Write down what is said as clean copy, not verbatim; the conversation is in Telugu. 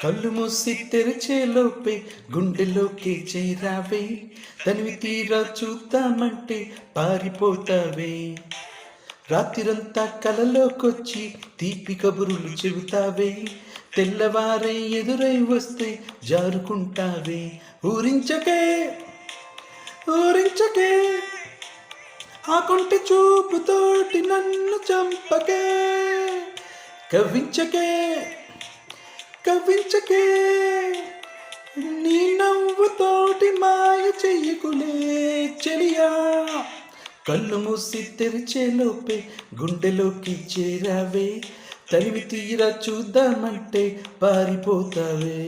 కళ్ళు మూసి తెరిచేలోపే గుండెలోకి చేరావే, తనివి తీరా చూద్దామంటే పారిపోతావే. రాత్రిరంతా కలలోకొచ్చి తీపి కబురులు చెబుతావే, తెల్లవారే ఎదురై వస్తే జారుకుంటావే. ఊరించకే ఊరించకే ఆ కొంటి చూపుతోటి నన్ను చంపకే. కవ్వించకే కవ్వించకే నీ నవ్వుతోటి మాయ చెయ్యకులే చెలియా. కళ్ళు మూసి తెరిచేలోపే గుండెలోకి చేరావే, తనివి తీరా చూద్దామంటే పారిపోతావే.